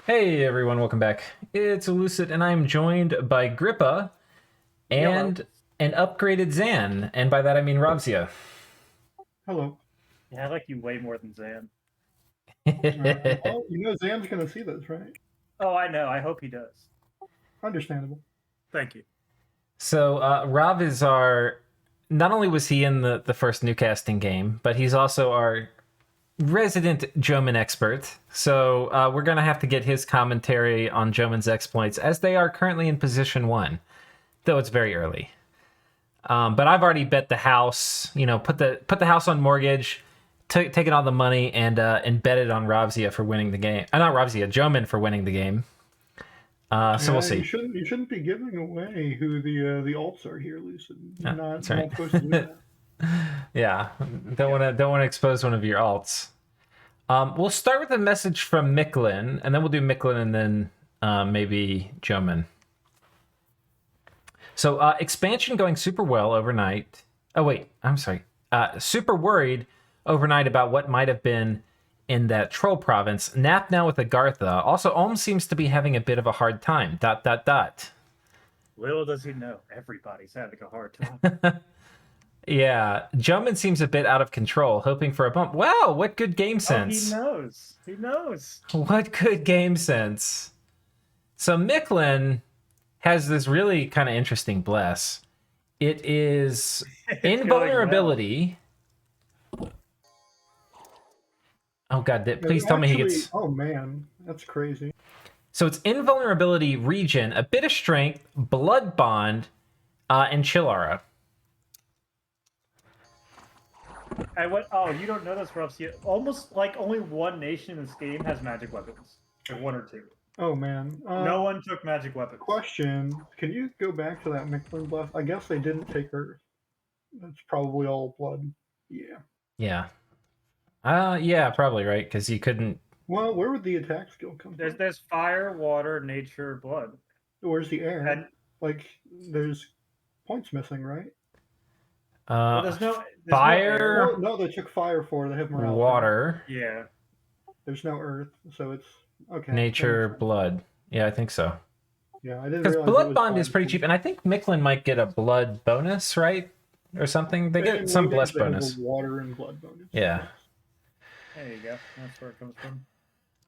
Hey everyone, welcome back. It's Lucid, and I'm joined by Grippa and Lucid, and I'm joined by Grippa Yellow. and an upgraded Zan, and by that I mean Rovsea. Hello. Yeah, I like you way more than Zan. Well, Zam's going to see this, right? Oh, I know. I hope he does. Understandable. Thank you. So Rov is our. Not only was he in the first NewCasting game, but he's also our resident Joman expert. So we're gonna have to get his commentary on Joman's exploits as they are currently in position 1, though it's very early. But I've already bet the house. Put the house on mortgage, taken all the money, and bet it on Rovsea for winning the game. Not Rovsea, Joman for winning the game. So we'll see. You shouldn't be giving away who the alts are here, Lucid. You're That's right. not supposed to do that. Yeah, don't want to expose one of your alts. We'll start with a message from Micklin, and then we'll do Micklin and then maybe Joman. So expansion going super well overnight. Oh wait, I'm sorry. Super worried overnight about what might have been in that troll province. Nap now with Agartha. Also, Olm seems to be having a bit of a hard time. ... Little does he know, everybody's having a hard time. Yeah, Joman seems a bit out of control, hoping for a bump. Wow, what good game sense. He knows. He knows. What good game sense. So Micklin has this really kind of interesting bless. It is invulnerability. Oh god, please tell me he gets... Oh man, that's crazy. So it's invulnerability, regen, a bit of strength, blood bond, and chill aura. Oh, you don't know this, Rovsea. Almost like only one nation in this game has magic weapons. Or one or two. Oh man. No one took magic weapons. Question: can you go back to that Micklin bluff? I guess they didn't take Earth. That's probably all blood. Yeah. Yeah. Yeah, probably right, because you couldn't. Well, where would the attack skill come from? There's fire, water, nature, blood. Where's the air? And there's points missing, right? Well, there's fire. No, they took fire for. They have morale. Water. Yeah. There's no earth, so it's okay. Nature, blood. Yeah, I think so. Yeah, I didn't. Because blood bond is pretty cheap, and I think Micklin might get a blood bonus, right, or something. They get some bless bonus. Water and blood bonus. Yeah. There you go. That's where it comes from.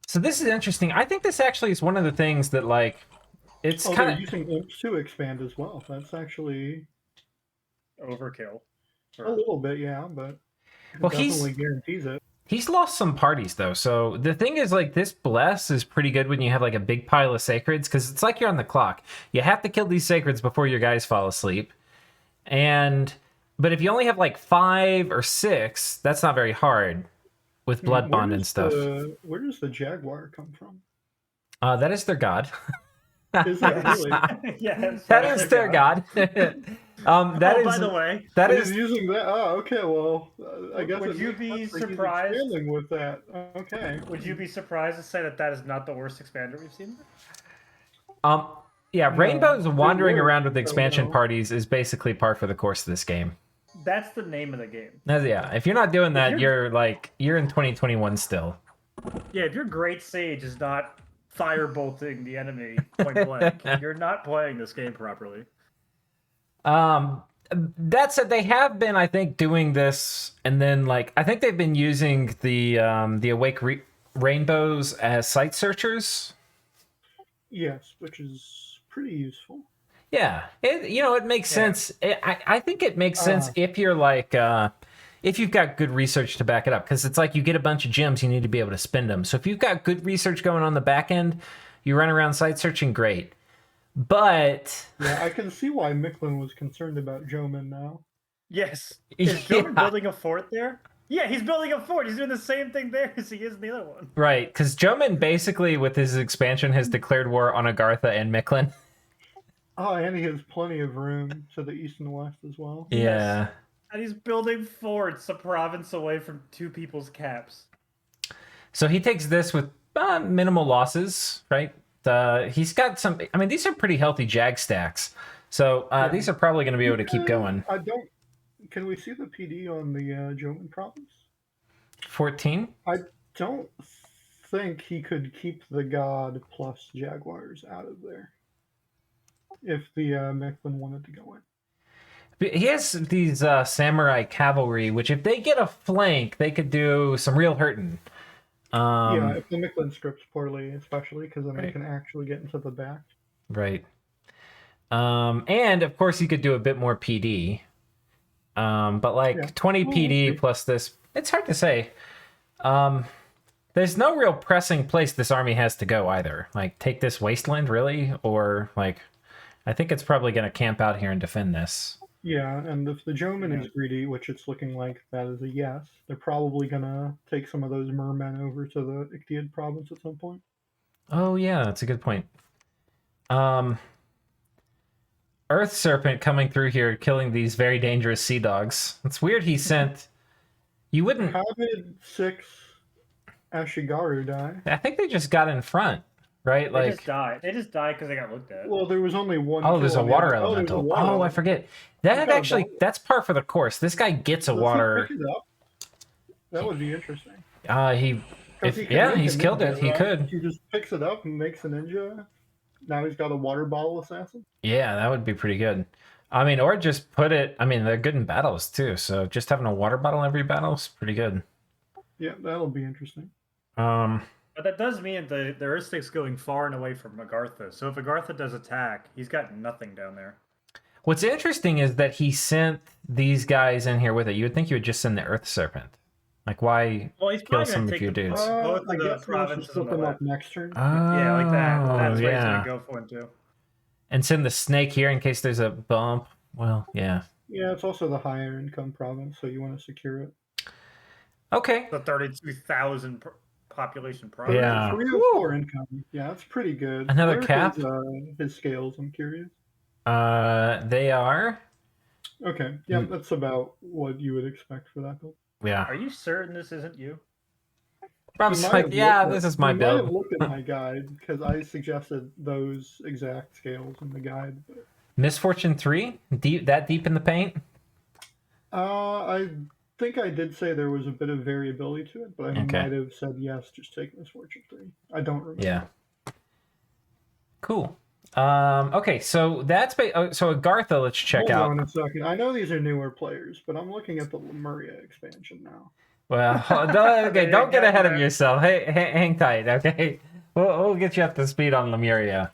So this is interesting. I think this actually is one of the things that, like, it's kind of using imps to expand as well. That's actually overkill. A little bit, yeah, but well, definitely guarantees it. He's lost some parties though. So the thing is, like, this bless is pretty good when you have like a big pile of sacreds, because it's like you're on the clock. You have to kill these sacreds before your guys fall asleep. But if you only have like 5 or 6, that's not very hard with blood bond and stuff. Where does the jaguar come from? That is their god. Is it really? Yes, that is their god. By the way, that is using that. Oh, okay. Well, I guess. Would you be surprised with that? Okay. Would you be surprised to say that is not the worst expander we've seen? Yeah, Rainbow's wandering around with expansion parties is basically par for the course of this game. That's the name of the game. Yeah, if you're not doing that, you're in 2021 still. Yeah, if your Great Sage is not firebolting the enemy point blank, you're not playing this game properly. That said, they have been, I think, doing this, and then I think they've been using the Awake Rainbows as site searchers. Yes, which is pretty useful. Yeah, it makes sense. I think it makes sense if you're if you've got good research to back it up, because it's like you get a bunch of gems, you need to be able to spend them. So if you've got good research going on the back end, you run around site searching, great. But yeah, I can see why Micklin was concerned about Joman now. Yes, is Joman building a fort there? Yeah, he's building a fort. He's doing the same thing there as he is in the other one. Right, because Joman basically, with his expansion, has declared war on Agartha and Micklin. Oh, and he has plenty of room to the east and west as well. Yeah. Yes. And he's building forts a province away from 2 people's caps. So he takes this with minimal losses, right? He's got some... I mean, these are pretty healthy Jag stacks. So these are probably going to be able to keep going. Can we see the PD on the Joman province? 14? I don't think he could keep the god plus jaguars out of there if the Mechlin wanted to go in. But he has these samurai cavalry, which if they get a flank, they could do some real hurting. Yeah, if the Mechlin scripts poorly, especially because then they Right. can actually get into the back. Right. And of course, you could do a bit more PD. But like Yeah. 20 Well, PD we'll see. plus this, it's hard to say. There's no real pressing place this army has to go either. Like, take this wasteland, really? Or, like, I think it's probably going to camp out here and defend this. Yeah, and if the Joman is greedy, which it's looking like that is a yes, they're probably gonna take some of those mermen over to the Ichthyid province at some point. Oh, yeah, that's a good point. Earth Serpent coming through here, killing these very dangerous sea dogs. It's weird he sent... You wouldn't... How did 6 Ashigaru die? I think they just got in front, right? They just died. They just died because they got looked at. Well, there was only one. Oh, there's kill a on the water other- there's a elemental. water Oh, I elemental. forget. He's That got a actually, ball. that's par for the course. This guy gets a Does he water... pick it up? That would be interesting. He... 'Cause If, he can yeah, make a he's killed ninja, it. He right? could. He just picks it up and makes a ninja. Now he's got a water bottle assassin. Yeah, that would be pretty good. I mean, or just put it... I mean, they're good in battles, too. So just having a water bottle in every battle is pretty good. Yeah, that'll be interesting. But that does mean the Earthstick's going far and away from Agartha. So if Agartha does attack, he's got nothing down there. What's interesting is that he sent these guys in here with it. You would think you would just send the Earth Serpent. Like, why Well, he's kill probably some going of to take your the, dudes? both I of the guess he wants to provinces split on them the up left. next turn. Yeah, like that. Oh, That's what he's yeah. going to go for him too. And send the snake here in case there's a bump. Well, yeah. Yeah, it's also the higher income province, so you want to secure it. Okay. The 32,000 population province. Yeah. 304 income. Yeah, that's pretty good. Another Where are cap? his scales, I'm curious. They are... Okay, yeah, that's about what you would expect for that build. Yeah. Are you certain this isn't you? Rob's You might like, have yeah, looked this at- is my you might have build. looked at my guide because I suggested those exact scales in the guide. But, Misfortune 3? That deep in the paint? I think I did say there was a bit of variability to it, but I Okay. might have said yes, just take Misfortune 3. I don't remember. Yeah. Cool. Okay, so that's... so Agartha, let's check Hold out. on a second. I know these are newer players, but I'm looking at the Lemuria expansion now. Well, okay, don't get ahead of yourself. Hey, hang tight, okay? We'll get you up to speed on Lemuria.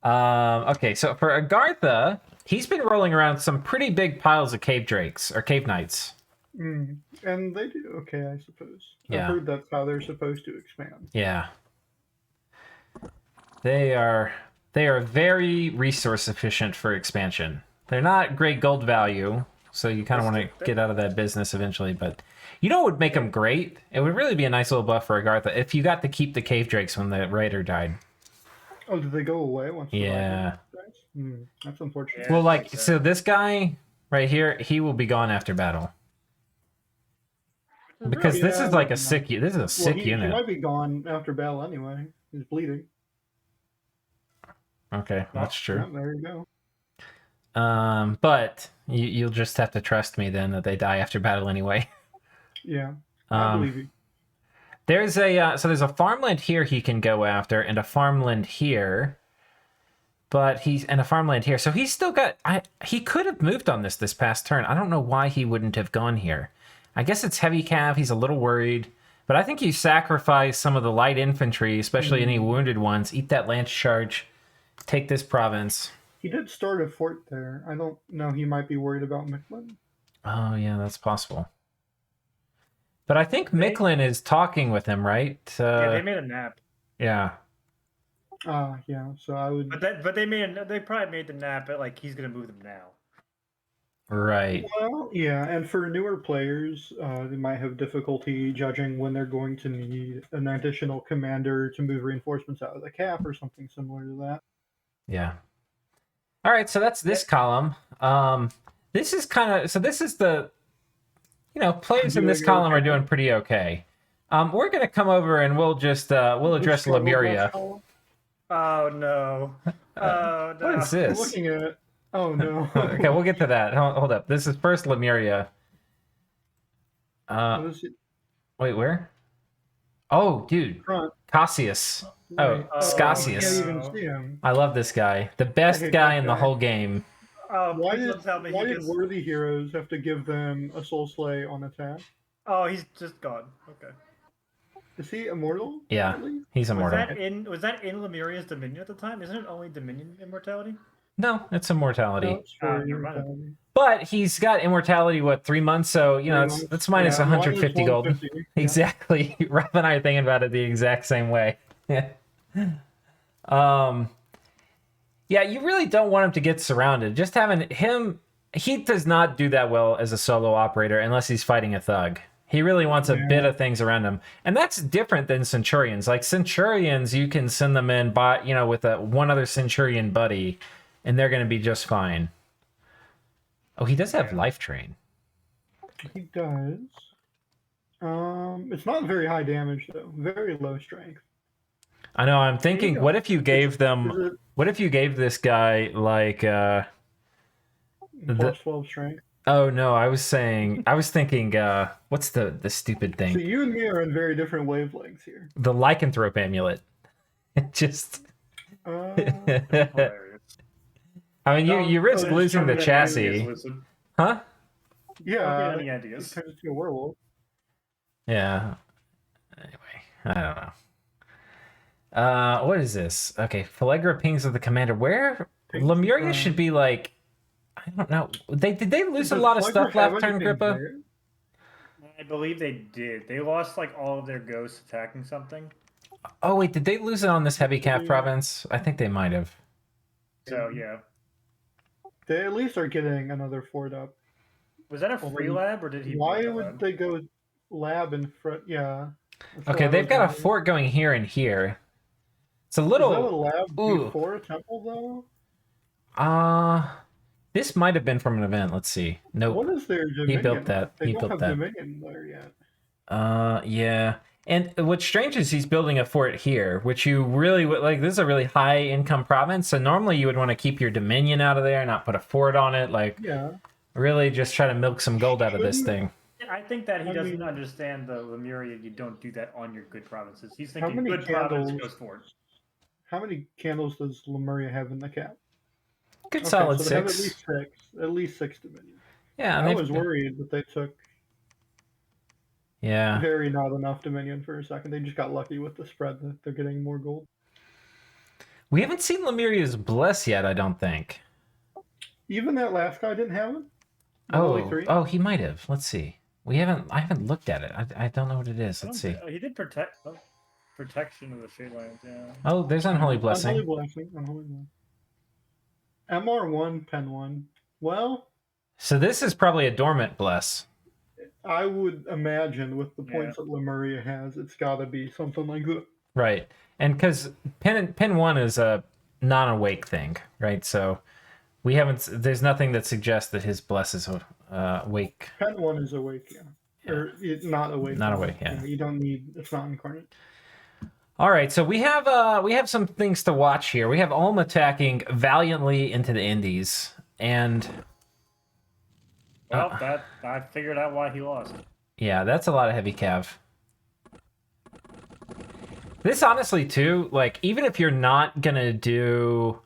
Okay, so for Agartha, he's been rolling around some pretty big piles of cave drakes, or cave knights. And they do okay, I suppose. Yeah. I've heard that's how they're supposed to expand. Yeah. They are very resource efficient for expansion. They're not great gold value, so you kind of want to get out of that business eventually, but you know what would make them great? It would really be a nice little buff for Agartha if you got to keep the cave drakes when the raider died. Oh, did they go away once? the Yeah. Viking dies? That's unfortunate. Yeah. Well, like, makes so this guy right here, he will be gone after battle. Because this Yeah, is like a no. sick, this is a sick he unit. might be gone after battle anyway. He's bleeding. Okay, that's true. Yeah, there you go. But you'll just have to trust me then that they die after battle anyway. Yeah, I believe you. There's a there's a farmland here he can go after, and a farmland here. But and a farmland here, so he's still got. He could have moved on this past turn. I don't know why he wouldn't have gone here. I guess it's heavy cav. He's a little worried, but I think you sacrifice some of the light infantry, especially any wounded ones. Eat that lance charge. Take this province. He did start a fort there. I don't know. He might be worried about Micklin. Oh yeah, that's possible. But I think Micklin is talking with him, right? Yeah, they made a nap. Yeah. Yeah. So I would. But they probably made the nap, but like he's gonna move them now. Right. Well, yeah, and for newer players, they might have difficulty judging when they're going to need an additional commander to move reinforcements out of the cap or something similar to that. Yeah. All right, so that's this column. This is kind of this is the players in this column are doing pretty okay. We're gonna come over and we'll just we'll address Lemuria. Oh no! Oh no! What is I'm this? looking at. Oh no. Okay, we'll get to that. Hold up. This is first Lemuria. What is it? Wait, where? Oh, dude, front. Cassius. Oh, Right. You can't Scasius. even see him. I love this guy. The I best hate guy that in the guy. whole game. Why Please did don't tell me why he did gets. worthy heroes have to give them a soul slay on attack? Oh, he's just gone. Okay. Is he immortal? Yeah, At least? he's immortal. Was that in Lemuria's Dominion at the time? Isn't it only Dominion immortality? No, it's No, immortality. it's for Never mind. immortality. But he's got immortality, what, 3 months? So, you know, 3 months. that's minus Yeah, 150 gold. 150, yeah. Exactly. Rob and I are thinking about it the exact same way. um, yeah, you really don't want him to get surrounded. Just having him, he does not do that well as a solo operator unless he's fighting a thug. He really wants a bit of things around him. And that's different than Centurions. Like Centurions, you can send them in by, you know, with one other Centurion buddy, and they're going to be just fine. Oh, he does have Life Train. He does. It's not very high damage though. Very low strength. I know, I'm thinking, go. what if you gave them, Is it what if you gave this guy, like, plus 12 strength? oh no, I was thinking, what's the stupid So thing? you and me are in very different wavelengths here. The Lycanthrope amulet. Just, Hilarious. I mean, you risk Just losing the chugging chassis. ideas, listen. Huh? Yeah. Any ideas? It turns into a werewolf. Yeah. Anyway, I don't know. What is this? Okay, Phalegra pings of the commander. Where Lemuria should be like, I don't know. Did they lose a lot of stuff last turn, Grippa? I believe they did. They lost like all of their ghosts attacking something. Oh wait, did they lose it on this heavy cap province? I think they might have. So yeah. They at least are getting another fort up. Was that a free lab or did he? Why build a would lab? they go lab in front? Yeah. That's Okay, what I they've was got a wondering. fort going here and here. It's a Is that a little. lab Ooh. before a temple though? This might have been from an event. Let's see. Nope. What is their Dominion? He built that. They He don't built have that. Dominion there yet. Yeah. And what's strange is he's building a fort here, which you really would like. This is a really high income province, so normally you would want to keep your Dominion out of there, not put a fort on it. Like, Yeah. really just try to milk some gold out of this Shouldn't- thing. I think that he I doesn't mean- understand the Lemuria. You don't do that on your good provinces. He's How thinking many good province candles? goes forward. How many candles does Lemuria have in the cap? Good Okay, solid so they have 6. at least six Dominion. Yeah, and I they've- was worried that they took Yeah. very not enough Dominion for a second. They just got lucky with the spread that they're getting more gold. We haven't seen Lemuria's Bless yet, I don't think. Even that last guy didn't have it. Only 3? Oh, he might have. Let's see. I haven't looked at it. I don't know what it is. Let's see. He did protection of the Shadelands. Yeah. Oh, there's Unholy Blessing. Unholy Blessing. Unholy Blessing. MR1, Pen 1. Well, So this is probably a dormant Bless. I would imagine with the points that Lemuria has, it's got to be something like that. Right. And because pin 1 is a non-awake thing, right? So there's nothing that suggests that his Bless is awake. Pen 1 is awake, yeah. Or it's not awake. Not awake, yeah. You don't need, it's not incarnate. All right, so we have some things to watch here. We have Ulm attacking valiantly into the Indies, and Well, I figured out why he lost. yeah, that's a lot of heavy cav. This honestly too, like even if you're not gonna do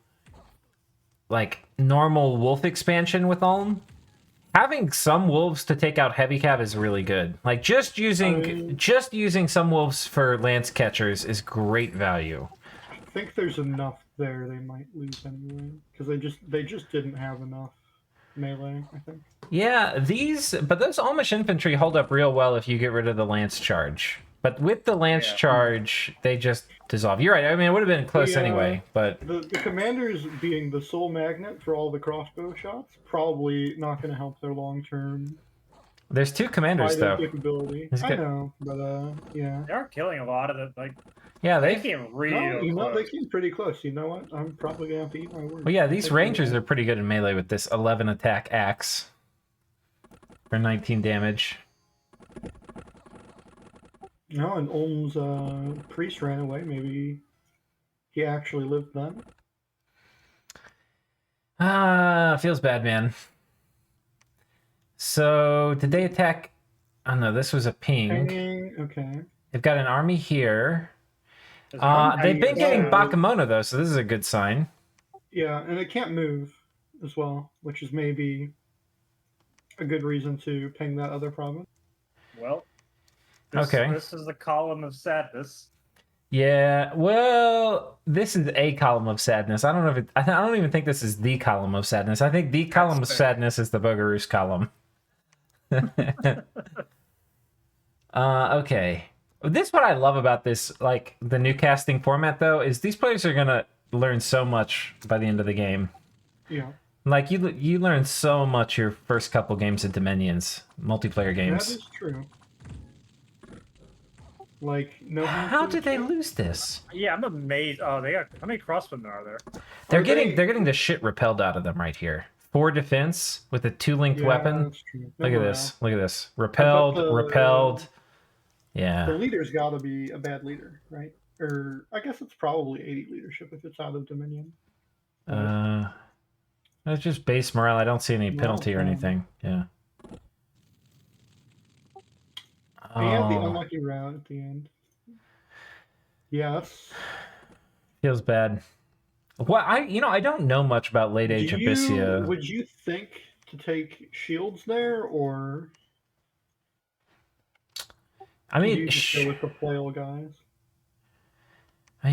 like normal wolf expansion with Ulm, having some wolves to take out heavy cav is really good. Like just using some wolves for lance catchers is great value. I think there's enough there they might lose anyway. Because they just didn't have enough melee, I think. Yeah, but those Almish infantry hold up real well if you get rid of the lance charge. But with the lance charge, they just dissolve. You're right. I mean, it would have been close anyway, but The commanders being the sole magnet for all the crossbow shots, probably not going to help their long-term there's 2 commanders though. capability. It's I good. know, but yeah. They are killing a lot of it. Like Yeah, they they. came real No, you know, they close. came pretty close. You know what? I'm probably going to have to eat my words. Well, yeah, these Take rangers it. are pretty good in melee with this 11 attack axe for 19 damage. No, and Ulm's priest ran away. Maybe he actually lived then. Feels bad, man. So, did they attack? Oh no, this was a ping. Hanging, okay. They've got an army here. There's an army They've been here, getting so- Bakemono though, so this is a good sign. Yeah, and it can't move as well, which is maybe a good reason to ping that other province. Well, Okay. This is the column of sadness. Yeah, well, this is a column of sadness. I don't know if I don't even think this is the column of sadness. I think the column of fair. sadness is the Bogaroos column. Okay. This is what I love about this, like the new casting format though, is these players are gonna learn so much by the end of the game. Yeah, Like you learn so much your first couple games of Dominions, multiplayer that games. is true. Like, no. How did they lose this? Yeah, I'm amazed. Oh, they got how many crossbowmen are there? They're Are getting the shit repelled out of them right here. 4 defense with a 2-linked weapon. That's true. No Look at morale. this. Look at this. Repelled, the- repelled. The Yeah. leader's got to be a bad leader, right? Or I guess it's probably 80 leadership if it's out of Dominion. It's just base morale. I don't see any penalty or Okay. anything. Yeah. He had the Oh, unlucky route at the end. Yes. feels bad. Well, I don't know much about late age Abyssia. Would you think to take shields there, or I do mean, you just go with the flail guys?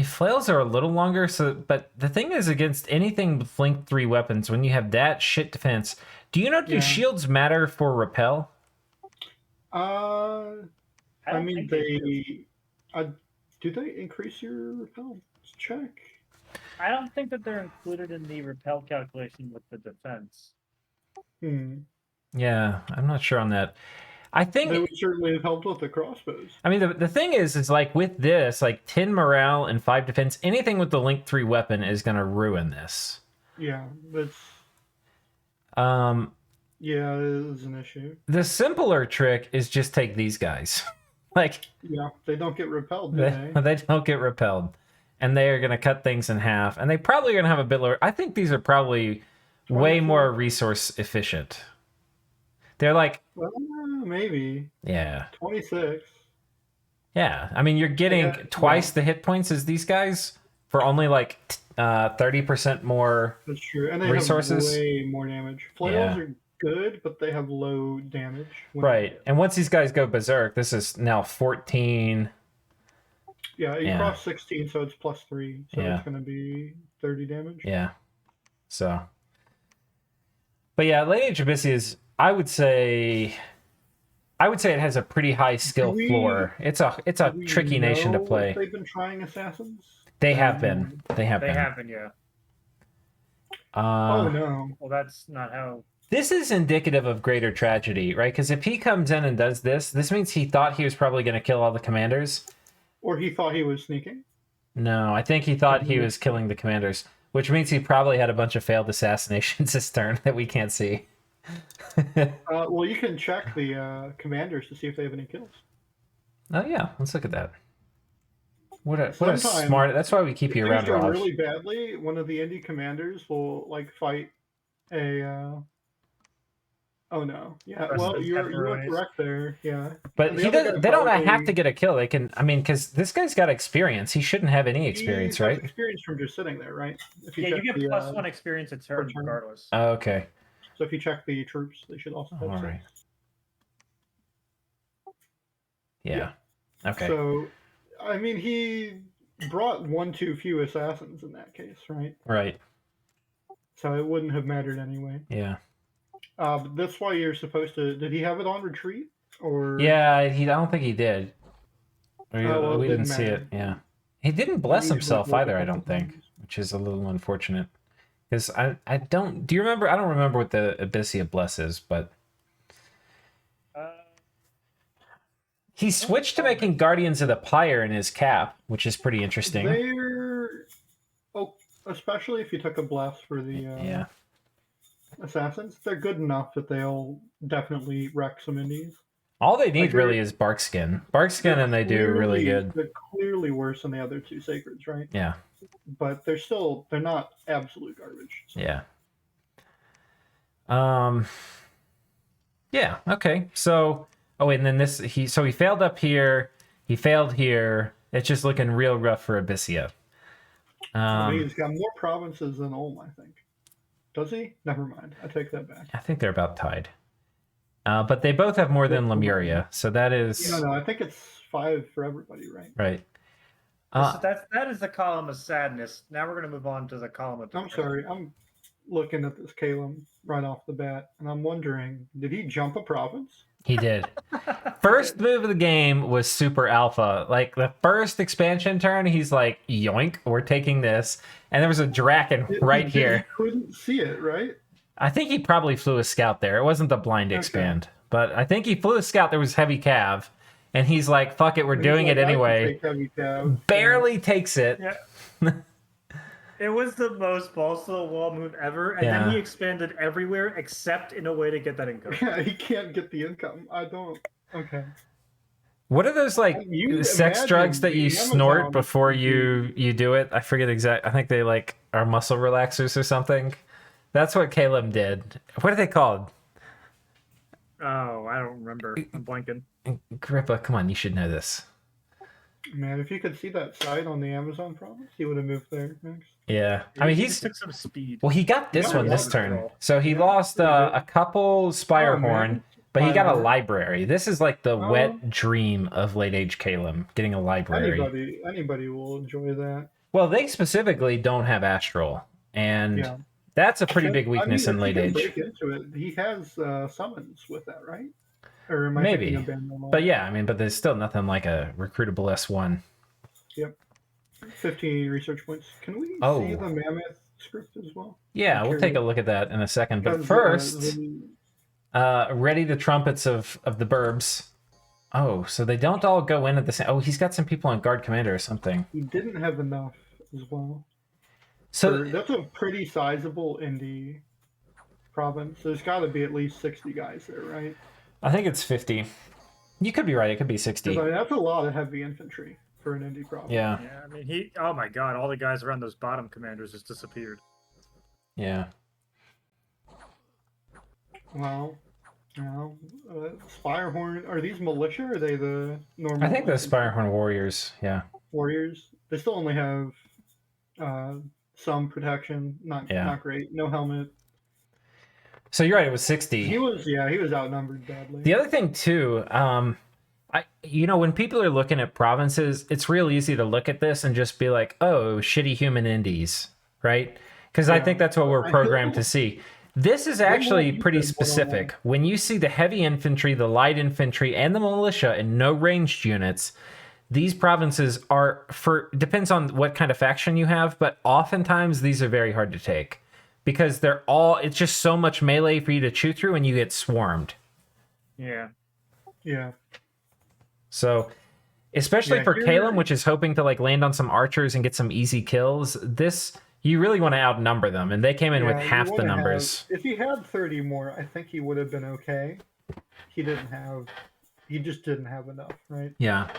flails are a little longer, but the thing is, against anything with link 3 weapons, when you have that shit defense, do you know, do Yeah. shields matter for repel? I don't mean, think they do. do they increase your repel? Let's check. I don't think that they're included in the repel calculation with the defense. Yeah, I'm not sure on that. I think They would certainly have helped with the crossbows. I mean, the thing is like with this, like 10 morale and 5 defense, anything with the link 3 weapon is going to ruin this. Yeah, that's Yeah, it is an issue. the simpler trick is just take these guys. Like, Yeah, they don't get repelled, do they, they? they don't get repelled. And they are going to cut things in half. And they probably are going to have a bit lower. I think these are probably way 24. more resource efficient. They're like, Well, maybe yeah. 26. Yeah. I mean, you're getting Yeah, twice the hit points as these guys for only like 30% more. That's true, and they resources. have way more damage. Flails Yeah. are good, but they have low damage. when- Right. And once these guys go berserk, this is now 14. Yeah, you Yeah. cross 16, so it's +3, so Yeah. it's going to be 30 damage. Yeah. So. But yeah, Late Age Abyssia is, I would say it has a pretty high skill we- floor. It's a Do we tricky nation to know if play. They've been trying assassins. They have been. They have They been. haven't, yeah. Oh no. Well, that's not how. This is indicative of greater tragedy, right? Because if he comes in and does this means he thought he was probably going to kill all the commanders. Or he thought he was sneaking. No, I think he thought he was killing the commanders, which means he probably had a bunch of failed assassinations this turn that we can't see. Well, you can check the commanders to see if they have any kills. Oh yeah, let's look at that. What a Sometimes, smart. That's why we keep If you things around, go Raj. really badly, one of the indie commanders will like fight a. Oh no! Yeah, well, President you're Pepperoni. correct there. Yeah, But And the he other doesn't. guy They don't probably- have to get a kill. They can. I mean, because this guy's got experience. He shouldn't have any experience, He has right? Experience from just sitting there, right? If Yeah, check you get the, +1 experience a turn return. regardless. Oh, okay. So if you check the troops, they should also have All six. right. Yeah. Okay. So, I mean, he brought one too few assassins in that case, right? Right. So it wouldn't have mattered anyway. Yeah. But that's why you're supposed to. Did he have it on retreat? Or Yeah. I don't think he did. Or well, it we didn't didn't see matter. it. Yeah. He didn't bless usually himself look a either. I couple don't think, times. which is a little unfortunate. Because I don't. Do you remember? I don't remember what the Abyssia bless is, but he switched to making Guardians of the Pyre in his cap, which is pretty interesting. They're especially if you took a blast for the Yeah. assassins, they're good enough that they'll definitely wreck some indies. All they need Like, really is Barkskin. Barkskin, and they do really good. They're clearly worse than the other two sacreds, right? Yeah. But they're not absolute garbage. So. Yeah. Yeah. Okay. So, and then he failed up here. He failed here. It's just looking real rough for Abyssia. He's got more provinces than Ulm, I think. Does he? Never mind. I take that back. I think they're about tied. But they both have more than Lemuria, so that is... No, I think it's 5 for everybody, right? Right. So that is the column of sadness. Now we're going to move on to the column of I'm sorry. I'm looking at this Caleb right off the bat, and I'm wondering, did he jump a province? He did. First move of the game was super alpha. Like the first expansion turn, he's like, yoink, we're taking this. And there was a Draken right here. He couldn't see it, right? I think he probably flew a scout there. It wasn't the blind expand. But I think he flew a scout. There was heavy cav. And he's like, fuck it, we're doing it anyway. Barely takes it. Yeah. It was the most balls to the wall move ever, and then he expanded everywhere except in a way to get that income. Yeah, he can't get the income. I don't. Okay. What are those like sex drugs that you snort before you do it? I forget exactly. I think they like are muscle relaxers or something. That's what Caleb did. What are they called? Oh, I don't remember. I'm blanking. Grippa, come on, you should know this. Man, if you could see that site on the Amazon province, he would have moved there next. Yeah, I mean, he took some speed. Well, he got this one this turn. So he lost a couple Spirehorn, but he got a library. This is like the wet dream of late age Caleb, getting a library. Anybody will enjoy that. Well, they specifically don't have Astral, and that's a pretty big weakness in late age. Break into it. He has summons with that, right? Or am I Maybe, of but yeah, I mean, but there's still nothing like a recruitable S1. Yep. 50 research points. Can we see the Mammoth script as well? Yeah, we'll take a look at that in a second. But first, ready the trumpets of the burbs. Oh, so they don't all go in at the same... Oh, he's got some people on guard commander or something. He didn't have enough as well. So that's a pretty sizable indie province. There's got to be at least 60 guys there, right? I think it's 50. You could be right. It could be 60. I mean, that's a lot of heavy infantry for an indie province. Yeah. Yeah, I mean, oh my god, all the guys around those bottom commanders just disappeared. Yeah. Well, Spirehorn, are these militia or are they the normal? I think the Spirehorn warriors, yeah. Warriors? They still only have some protection, not great. No helmet. So you're right, it was 60. He was outnumbered badly. The other thing too, when people are looking at provinces, it's real easy to look at this and just be like, oh, shitty human indies, right? Because I think that's what we're programmed to see. This is actually pretty specific. When you see the heavy infantry, the light infantry, and the militia and no ranged units, these provinces depends on what kind of faction you have, but oftentimes these are very hard to take. Because it's just so much melee for you to chew through and you get swarmed. Yeah. Yeah. So, especially for Caleb, which is hoping to like land on some archers and get some easy kills, you really want to outnumber them. And they came in with half the numbers. If he had 30 more, I think he would have been okay. He just didn't have enough, right? Yeah.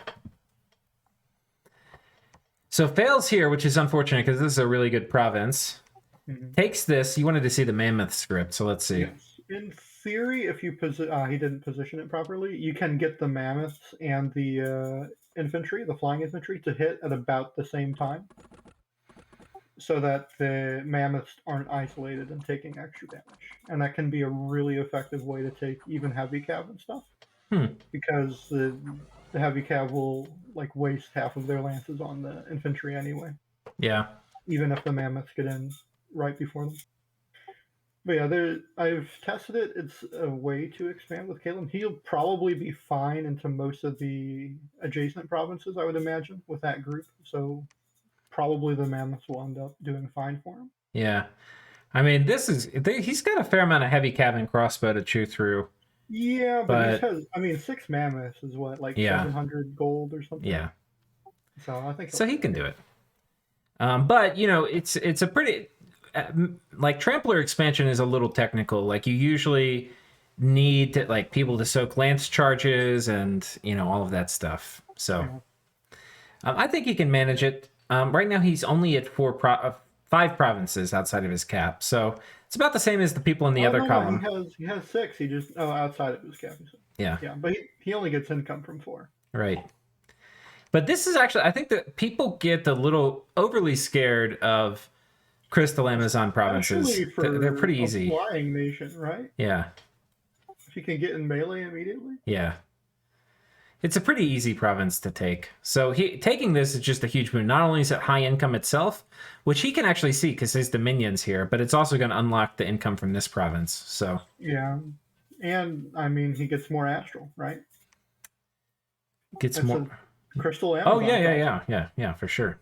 So fails here, which is unfortunate because this is a really good province. Mm-hmm. Takes this. You wanted to see the Mammoth script, so let's see. Yes. In theory, if you he didn't position it properly, you can get the Mammoths and the infantry, the flying infantry, to hit at about the same time, so that the Mammoths aren't isolated and taking extra damage. And that can be a really effective way to take even heavy cav and stuff, because the heavy cav will like waste half of their lances on the infantry anyway. Yeah. Even if the Mammoths get in right before them. But yeah, I've tested it. It's a way to expand with Caleb. He'll probably be fine into most of the adjacent provinces, I would imagine, with that group. So probably the Mammoths will end up doing fine for him. Yeah. I mean, he's got a fair amount of heavy cav and crossbow to chew through. Yeah, but he has, 6 Mammoths is what, like 700 gold or something? Yeah. So I think he can do it. But, it's a pretty... like Trampler expansion is a little technical. Like you usually need to people to soak lance charges and all of that stuff. So I think he can manage it. Right now he's only at 5 provinces outside of his cap, so it's about the same as the people in the other column. He has 6. He just outside of his cap. Yeah, but he only gets income from 4. Right. But this is actually, I think that people get a little overly scared of Crystal Amazon provinces. Actually, for They're pretty a easy. flying nation, right? Yeah, If you can get in melee immediately. yeah. It's a pretty easy province to take. So taking this is just a huge boon. Not only is it high income itself, which he can actually see because his dominions here, but it's also going to unlock the income from this province. So Yeah, and I mean he gets more astral, right? gets That's more. a crystal Amazon. Oh yeah, province. yeah, for sure.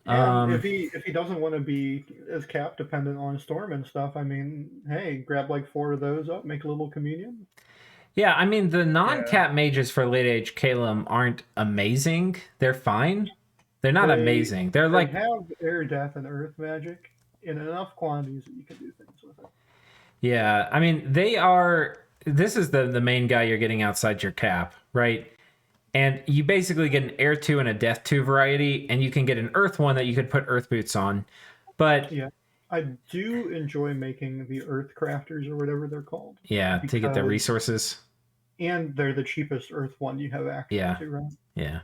And if he doesn't want to be as cap dependent on storm and stuff, I mean, hey, grab like 4 of those up, make a little communion. Yeah, I mean the non-cap mages for late age Calum aren't amazing. They're fine. They're not amazing. They're like have air, death, and earth magic in enough quantities that you can do things with it. yeah. I mean they are. This is the main guy you're getting outside your cap, right? And you basically get an air 2 and a death 2 variety, and you can get an earth 1 that you could put earth boots on. But yeah, I do enjoy making the earth crafters or whatever they're called. Yeah, to get the resources. And they're the cheapest earth 1 you have access to, right? Yeah.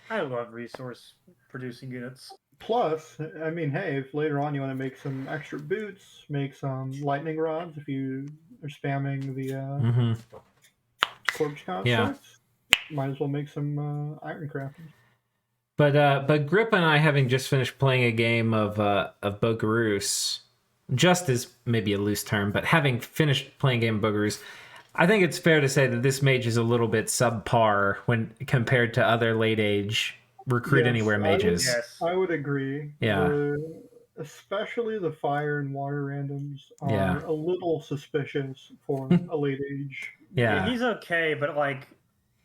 I love resource producing units. Plus, I mean, hey, if later on you want to make some extra boots, make some lightning rods if you are spamming the corpse constructs, might as well make some iron crafting. But Grip and I, having just finished playing a game of Bogarus, just is maybe a loose term, but having finished playing a game of Bogarus, I think it's fair to say that this mage is a little bit subpar when compared to other late age recruit anywhere mages. I would agree. Yeah. Especially the fire and water randoms are a little suspicious for a late age. Yeah. He's okay, but like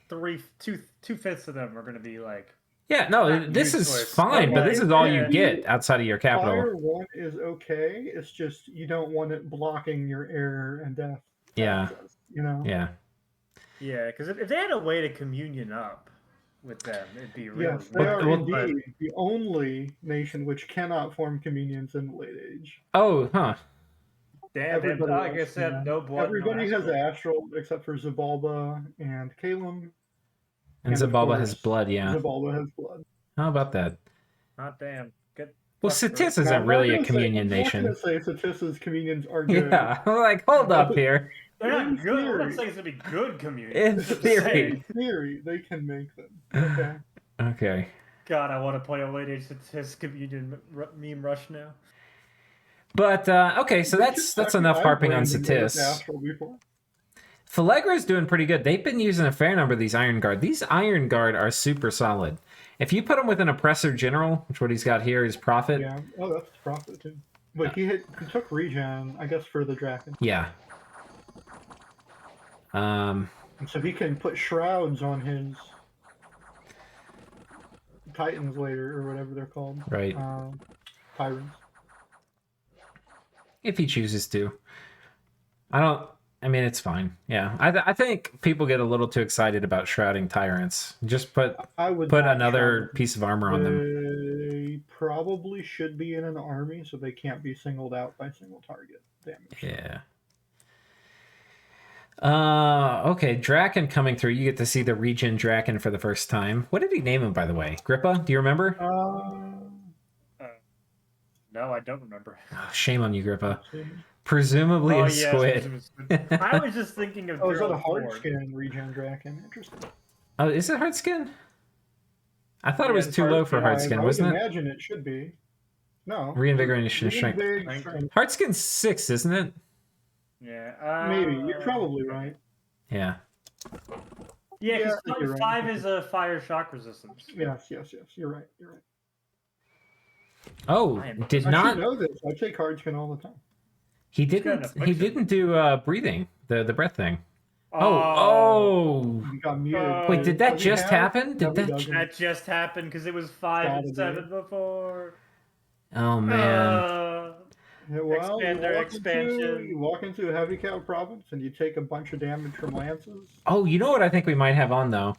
two-fifths of them are going to be like. Yeah, no, this is fine, but this is all you get outside of your capital. Fire 1 is okay. It's just you don't want it blocking your air and death. Yeah. You know? Yeah. Yeah, because if they had a way to communion up with them, it'd be really. Yes, they are indeed the only nation which cannot form communions in the late age. Oh, huh. Damn, like I said, no blood. Everybody has astral except for Zabalba and Calum. And Zabalba has blood, yeah. Zabalba has blood. How about that? Not damn. Good. Well, Satis isn't really a communion nation. I'm not going to say Satis's communions are good. Yeah, like, hold up here. They're not good. I'm not saying it's going to be good communion. In theory. In theory, they can make them. Okay. Okay. God, I want to play a late age Satis communion meme rush now. But, okay, so that's enough harping on Satis. Falegra is doing pretty good. They've been using a fair number of these Iron Guard. These Iron Guard are super solid. If you put him with an Oppressor General, which what he's got here is Prophet. Yeah, oh, that's Prophet too. But he took regen, I guess, for the Draken. Yeah. So he can put shrouds on his Titans later, or whatever they're called. Right. Tyrants. If he chooses to. I mean, it's fine. Yeah, I think people get a little too excited about shrouding tyrants. Just put another piece of armor on them. They probably should be in an army, so they can't be singled out by single target damage. Yeah. Okay, Draken coming through. You get to see the regen Draken for the first time. What did he name him, by the way? Grippa? Do you remember? No, I don't remember. Oh, shame on you, Grippa. Presumably a squid. I was just thinking of. Oh, is that a hard skin regen Draken? Interesting. Oh, is it hard skin? I thought it was too low for hard skin, wasn't it? I imagine it should be. No. Reinvigoration strength. Hard skin's 6, isn't it? Yeah. Maybe. You're probably right. Yeah. Yeah, because 5 is a fire shock resistance. Yes. You're right. Oh, did not know this. I take hard skin all the time. He didn't do breathing, the breath thing. Oh. He got muted. Wait, did that just happen? That just happened because it was 5 and 7 before. Oh man. Well, you walk into a heavy cav province and you take a bunch of damage from lances. Oh, you know what I think we might have on though?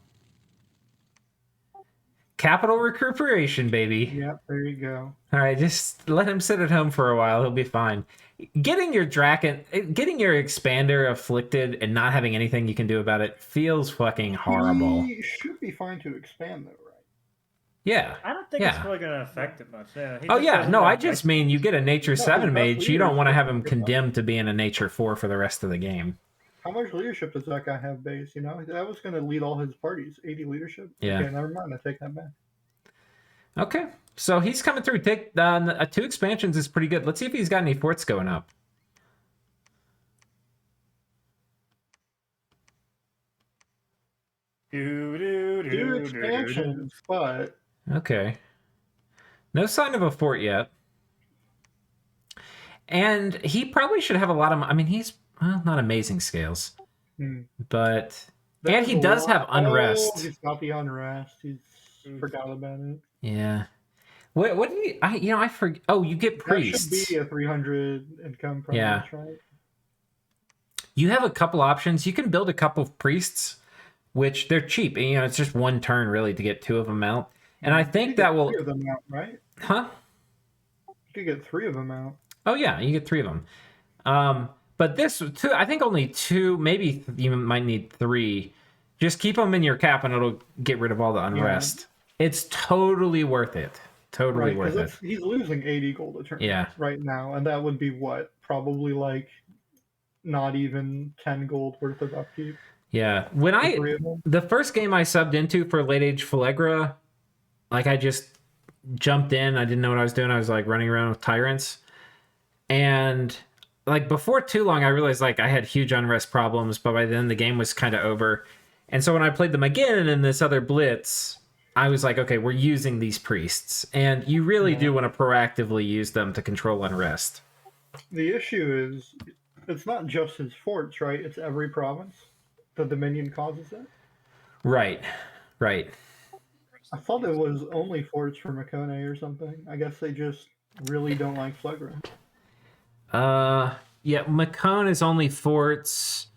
Capital recuperation, baby. Yep, there you go. All right, just let him sit at home for a while. He'll be fine. Getting your expander afflicted and not having anything you can do about it feels fucking horrible. He should be fine to expand, though, right? Yeah. I don't think it's really going to affect it much. Yeah, he Oh just yeah, doesn't no, have I just mean you get a Nature No, 7 his mage, best you don't want to leadership have him is good. condemned to being a Nature 4 for the rest of the game. How much leadership does that guy have base? You know, that was going to lead all his parties. 80 leadership? Yeah. Okay, never mind. I take that back. Okay, so he's coming through. Take 2 expansions is pretty good. Let's see if he's got any forts going up. Two expansions, but Okay. No sign of a fort yet. And he probably should have a lot of... I mean, he's not amazing scales. But... And he does have unrest. Oh, he's got the unrest. He's forgot about it. Yeah. What do you... I forget... Oh, you get priests. That should be a 300 income province, right? You have a couple options. You can build a couple of priests, which they're cheap. And, it's just one turn, really, to get 2 of them out. And I think that will... 3 of them out, right? Huh? You could get 3 of them out. Oh, yeah, you get 3 of them. But this, 2, I think only 2, maybe you might need 3. Just keep them in your cap and it'll get rid of all the unrest. Yeah. It's totally worth it. Totally worth it. He's losing 80 gold a turn right now. And that would be what? Probably like not even 10 gold worth of upkeep. Yeah. When the first game I subbed into for Late Age Phlegra, like I just jumped in. I didn't know what I was doing. I was like running around with tyrants. And like before too long, I realized like I had huge unrest problems, but by then the game was kind of over. And so when I played them again in this other blitz, I was like, okay, we're using these priests. And you really do want to proactively use them to control unrest. The issue is it's not just his forts, right? It's every province. The Dominion causes it. Right. I thought it was only forts for Makone or something. I guess they just really don't like Phlegra. Yeah, Macone is only forts.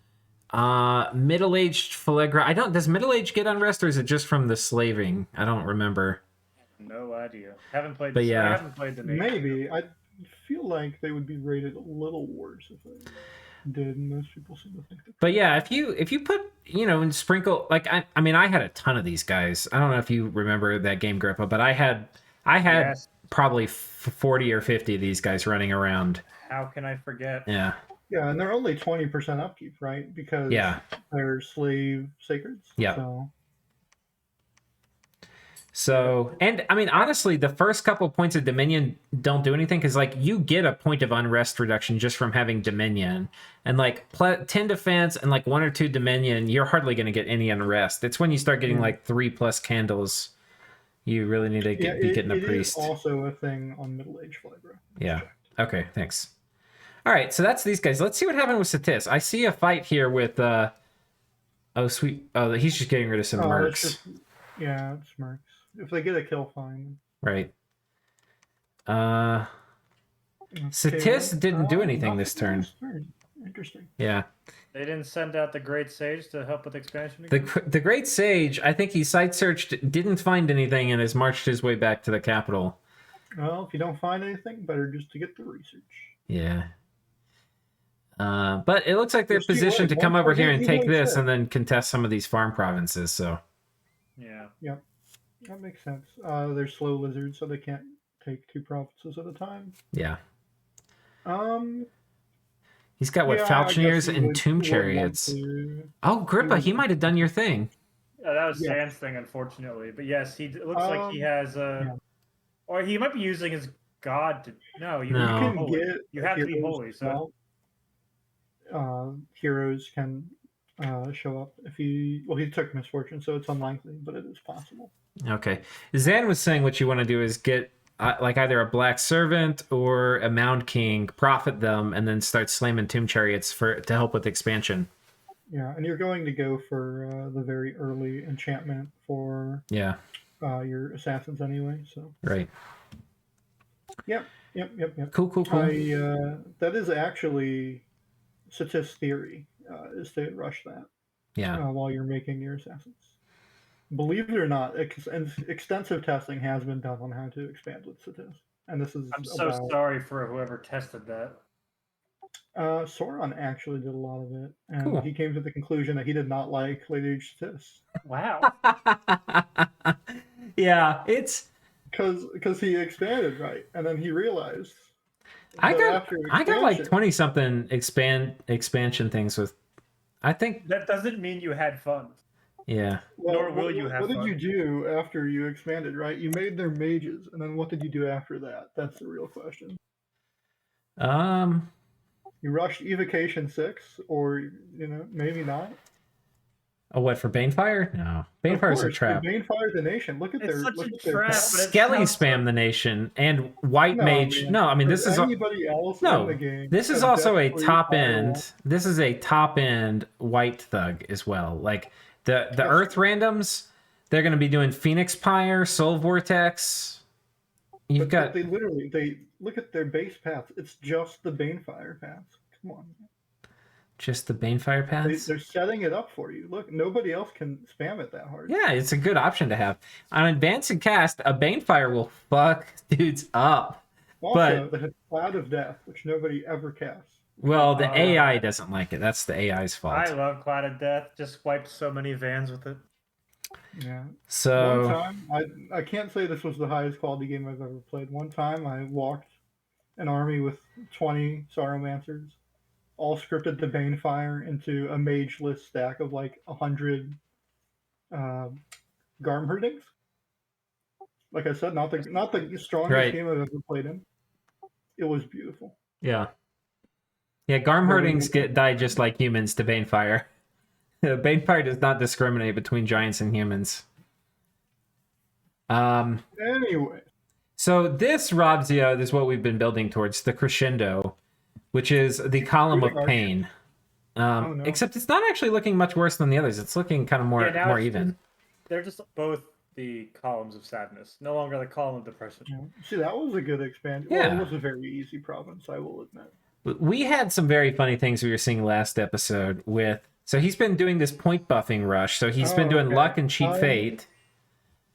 Middle-aged Phlegra. Does middle-aged get unrest or is it just from the slaving? I don't remember. No idea. Haven't played but I haven't played the nation. Maybe. I feel like they would be rated a little worse if they did. Most people seem to think that. But yeah, if you put, and sprinkle, like, I mean, I had a ton of these guys. I don't know if you remember that game, Grippa, but I had probably 40 or 50 of these guys running around. How can I forget? Yeah, and they're only 20% upkeep, right? Because they're slave sacreds. Yeah. So, and I mean, honestly, the first couple of points of Dominion don't do anything because, like, you get a point of unrest reduction just from having Dominion. And, like, 10 defense and, like, 1 or 2 Dominion, you're hardly going to get any unrest. It's when you start getting, like, 3+ candles, you really need to be getting a priest. It is also a thing on middle-aged Phlegra. Yeah. Okay, thanks. All right, so that's these guys. Let's see what happened with Satis. I see a fight here with... he's just getting rid of some mercs. It's mercs. If they get a kill, fine. Right. Satis didn't do anything this turn. Interesting. Yeah. They didn't send out the Great Sage to help with expansion again? The Great Sage, I think he site searched, didn't find anything, and has marched his way back to the capital. Well, if you don't find anything, better just to get the research. Yeah. But it looks like they're positioned to come over here and take this and then contest some of these farm provinces, so... Yeah. Yep. That makes sense. They're slow lizards, so they can't take 2 provinces at a time. Yeah. He's got, Falchineers and Tomb Chariots. Oh, Grippa, he might have done your thing. Yeah, that was Sam's thing, unfortunately. But yes, it looks like he has a... Or he might be using his god to... No, you can holy. You have to be holy, so... Heroes can show up if he took misfortune, so it's unlikely, but it is possible. Okay. Zan was saying what you want to do is get like either a Black Servant or a Mound King, profit them, and then start slamming Tomb Chariots to help with expansion. Yeah, and you're going to go for the very early enchantment for your assassins anyway. So right. Yep. Cool. That is actually Satis' theory, is to rush that. Yeah. While you're making your assassins. believe it or not, extensive testing has been done on how to expand with Satis. And this is I'm so sorry for whoever tested that. Sauron actually did a lot of it, and Cool. he came to the conclusion that he did not like late age Satis. Wow. Yeah, it's because he expanded right, and then he realized I got like 20 something expansion things with. I think that doesn't mean you had fun. Yeah. Nor will you have What fun. did you do after you expanded, right? You made their mages, and then what did you do after that? That's the real question. You rushed Evocation 6, or, maybe not. Oh, what, for Banefire? No. Banefire's a trap. Banefire the nation. Look at their trap. Skelly spam the nation, and White Mage. Man. No, I mean, this is anybody else in the game. This is also a top end. This is a top end White Thug as well. Like the Earth randoms, they're going to be doing Phoenix Pyre, Soul Vortex. They look at their base paths. It's just the Banefire paths. Come on. Just the Banefire paths? They're setting it up for you. Look, nobody else can spam it that hard. Yeah, it's a good option to have. On Advanced and Cast, a Banefire will fuck dudes up. Also, the Cloud of Death, which nobody ever casts. Well, the AI doesn't like it. That's the AI's fault. I love Cloud of Death. Just wiped so many vans with it. Yeah. So one time, I can't say this was the highest quality game I've ever played. One time, I walked an army with 20 Sauromancers, all scripted to Banefire into a mageless stack of like 100 Garmherdings. Like I said, not the strongest game I've ever played in. It was beautiful. Yeah. Yeah, Garmherdings die just like humans to Banefire. Banefire does not discriminate between giants and humans. Anyway. So this Rovsea is what we've been building towards, the crescendo, which is the Column of Pain. Except it's not actually looking much worse than the others. It's looking kind of more even. They're just both the columns of sadness, no longer the column of depression. See, that was a good expansion. Yeah. Well, it was a very easy province, I will admit. We had some very funny things we were seeing last episode with. So he's been doing this point buffing rush. So he's been doing luck and cheat fate.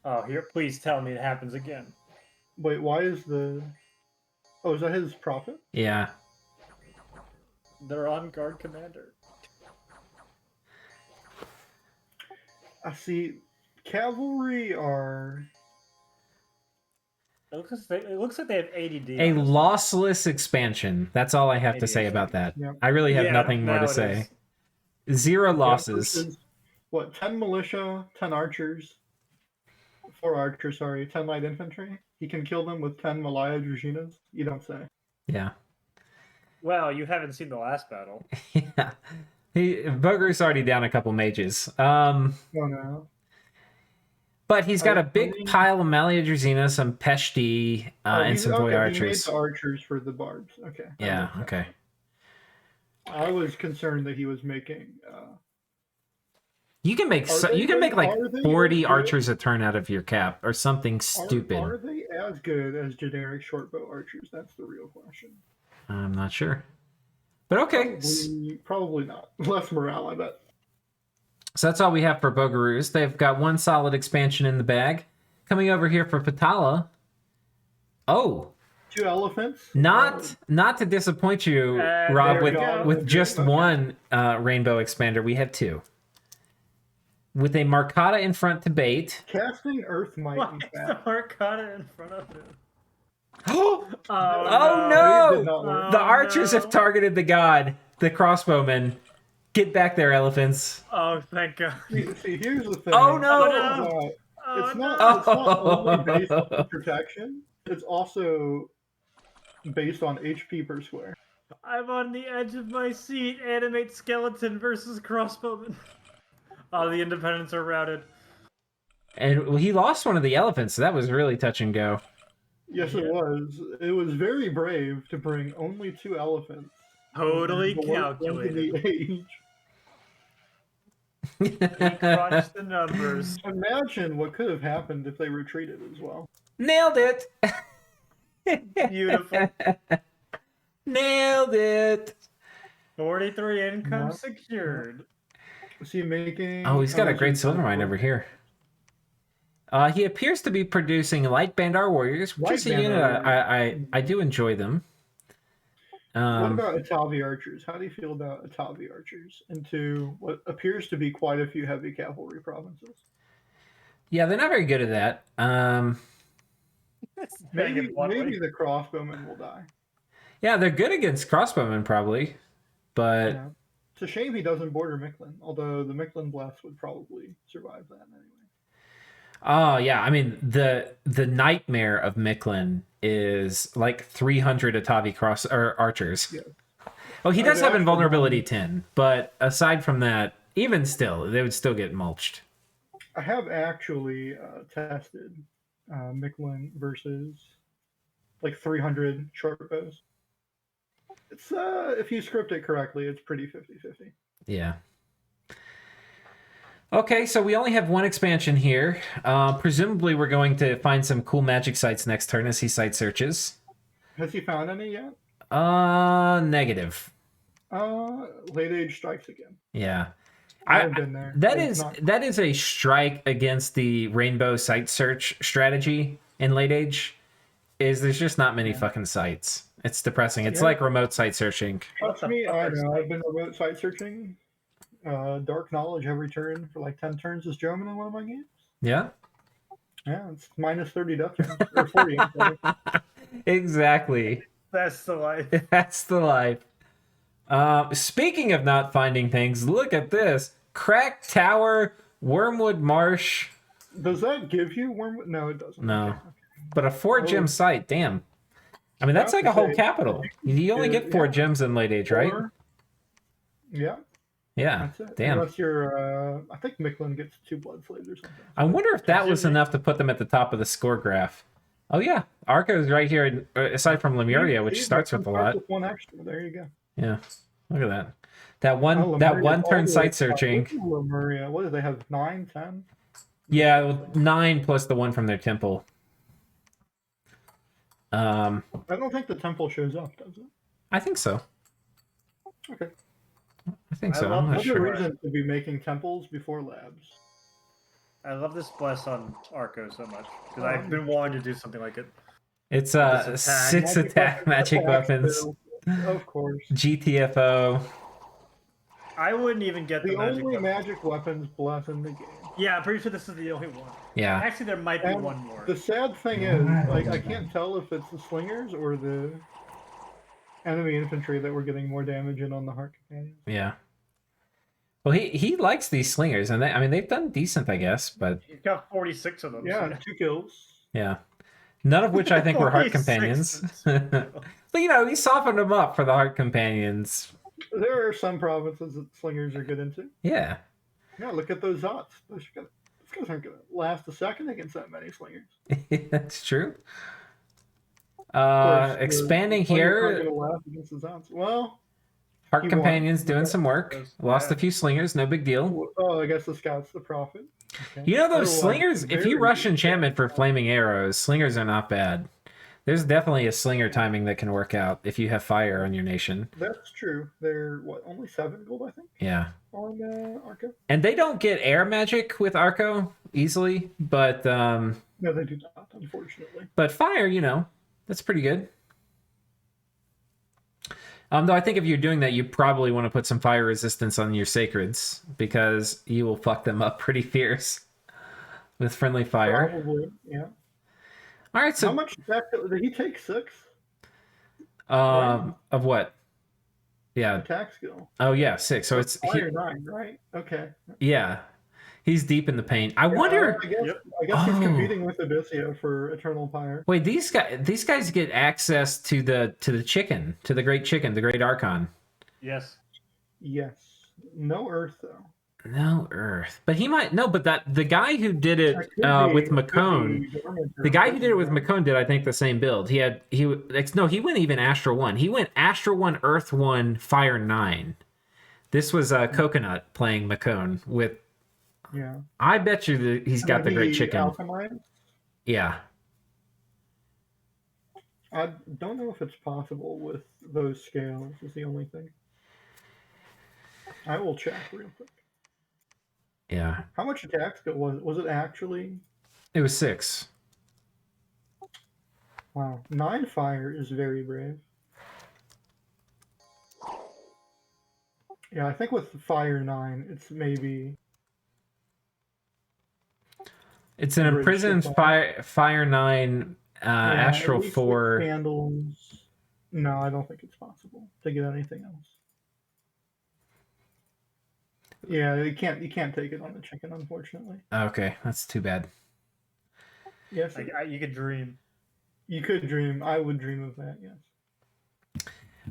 Oh, here! Please tell me it happens again. Wait, why is the? Oh, is that his prophet? Yeah. They're on guard, commander. I see. Cavalry are. It looks like they have ADD. A lossless expansion. That's all I have to say about that. Yeah. I really have nothing more to say. 0 losses. What, 10 militia, 10 archers, 4 archers, 10 light infantry? He can kill them with 10 Malaya Drujinas? You don't say. Yeah. Well, you haven't seen the last battle. Yeah. Boger's already down a couple mages. Oh, no. But he's got a big pile of Malia Drazina, some Peshti, and some boy archers. He made the archers for the barbs. Okay. Yeah, okay. I was concerned that he was making... You can make like 40 archers a turn out of your cap, or something stupid. Are they as good as generic shortbow archers? That's the real question. I'm not sure. But okay. Probably not. Less morale, I bet. So that's all we have for Bogaroos. They've got one solid expansion in the bag. Coming over here for Patala. Oh. 2 elephants. Not to disappoint you, Rob, with just one rainbow expander. We have 2. With a Marcata in front to bait. Casting Earth Might. Why is the Marcata in front of him? Oh no! The archers have targeted the god, the crossbowmen. Get back there, elephants. Oh, thank God. See, here's the thing. Oh no! It's not only based on protection, it's also based on HP per square. I'm on the edge of my seat. Animate skeleton versus crossbowman. Oh, the independents are routed. And he lost one of the elephants, so that was really touch and go. Yes, it was. It was very brave to bring only 2 elephants. Totally calculated. He crunched the numbers. Imagine what could have happened if they retreated as well. Nailed it! Beautiful. Nailed it! 43 income secured. Is he making... Oh, he's got a great silver mine over here. He appears to be producing Light Bandar Warriors, which is a unit I do enjoy them. What about Atavi archers? How do you feel about Atavi archers into what appears to be quite a few heavy cavalry provinces? Yeah, they're not very good at that. Maybe the crossbowmen will die. Yeah, they're good against crossbowmen probably, but yeah. It's a shame he doesn't border Mictlan. Although the Mictlan blast would probably survive that anyway. Oh yeah, I mean the nightmare of Mictlan is like 300 Atavi archers. Yeah. Well, he does have invulnerability 10, but aside from that, even still, they would still get mulched. I have actually tested Mictlan versus like 300 short bows. It's if you script it correctly, it's pretty 50-50. Yeah. Okay, so we only have one expansion here. Presumably, we're going to find some cool magic sites next turn as he site searches. Has he found any yet? Negative. Late Age strikes again. Yeah. I've been there. That is a strike against the rainbow site search strategy in Late Age. There's just not many fucking sites. It's depressing. It's like remote site searching. Trust me, I know. I've been remote site searching. Dark Knowledge every turn for like 10 turns as German in one of my games. Yeah? Yeah, it's minus 30 death turns. Or 40. Exactly. That's the life. That's the life. Speaking of not finding things, look at this. Cracked Tower, Wormwood Marsh. Does that give you Wormwood? No, it doesn't. No. Okay. But a 4-gem site, damn. I mean, that's like a whole capital. You only get 4 gems in Late Age, right? Yeah. Yeah, damn. Unless you're, I think Mictlan gets 2 blood slaves or something. I wonder if that was enough to put them at the top of the score graph. Oh yeah, Arco's right here, aside from Lemuria, which starts with a lot. With 1 extra. There you go. Yeah, look at that. That one turn site searching. Lemuria, what do they have? 9, 10? Yeah, 9 plus the one from their temple. I don't think the temple shows up, does it? I think so. Okay. I think so. I'm not sure. Reason to be making temples before labs. I love this bless on Arco so much because I've been wanting to do something like it. It's 6 attack magic weapons. Of course. GTFO. I wouldn't even get the only magic weapons bless in the game. Yeah, I'm pretty sure this is the only one. Yeah. Actually, there might be one more. The sad thing is, like, I can't tell if it's the slingers or the enemy infantry that were getting more damage in on the Heart Companions. Yeah. Well, he likes these slingers, and they've done decent, I guess, but he's got 46 of them. Yeah, 2 kills. Yeah, none of which I think were Heart Companions. But he softened them up for the Heart Companions. There are some provinces that slingers are good into. Yeah. Yeah, look at those Zots. Those guys aren't going to last a second against that many slingers. That's true. Expanding here. Well, Heart Companions doing some work. Lost a few slingers, no big deal. Oh, I guess the Scout's the prophet. Okay. Those slingers, if you rush enchantment for flaming arrows, slingers are not bad. There's definitely a slinger timing that can work out if you have fire on your nation. That's true. They're, only 7 gold, I think? Yeah. On Arco. And they don't get air magic with Arco easily, but... No, they do not, unfortunately. But fire, that's pretty good. Though I think if you're doing that, you probably want to put some fire resistance on your sacreds, because you will fuck them up pretty fierce with friendly fire. Probably, yeah. All right, so how much did he take? 6? Of what? Yeah. Attack skill. Oh yeah, 6. So it's fire 9, right? Okay. Yeah, he's deep in the paint. I wonder. I guess he's competing with Odysseus for Eternal Pyre. Wait, these guys get access to the chicken, to the Great Chicken, the Great Archon. Yes. Yes. No Earth though. No Earth, but he might no. But the guy who did it with Macone, the guy who did it with Macone did, I think, the same build. He went even Astral 1. He went Astral 1, Earth 1, Fire 9. This was Coconut playing Macone with. Yeah. I bet you that he's got the Great Chicken. Alchemite? Yeah. I don't know if it's possible with those scales. Is the only thing. I will check real quick. Yeah. How much attack skill was it? Was it actually? It was 6. Wow, 9 fire is very brave. Yeah, I think with fire 9, it's maybe. It's an imprisoned fire 9, astral 4. Candles. No, I don't think it's possible to get anything else. Yeah, you can't take it on the chicken, unfortunately. Okay, that's too bad. Yes, you could dream. You could dream. I would dream of that. Yes.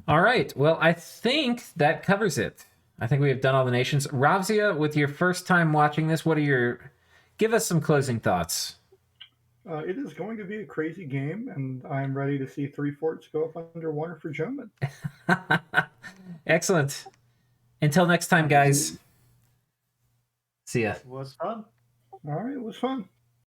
All right. Well, I think that covers it. I think we have done all the nations. Rovsea, with your first time watching this, give us some closing thoughts. It is going to be a crazy game, and I'm ready to see 3 forts go up underwater for German. Excellent. Until next time, guys. See ya. It was fun. All right, it was fun.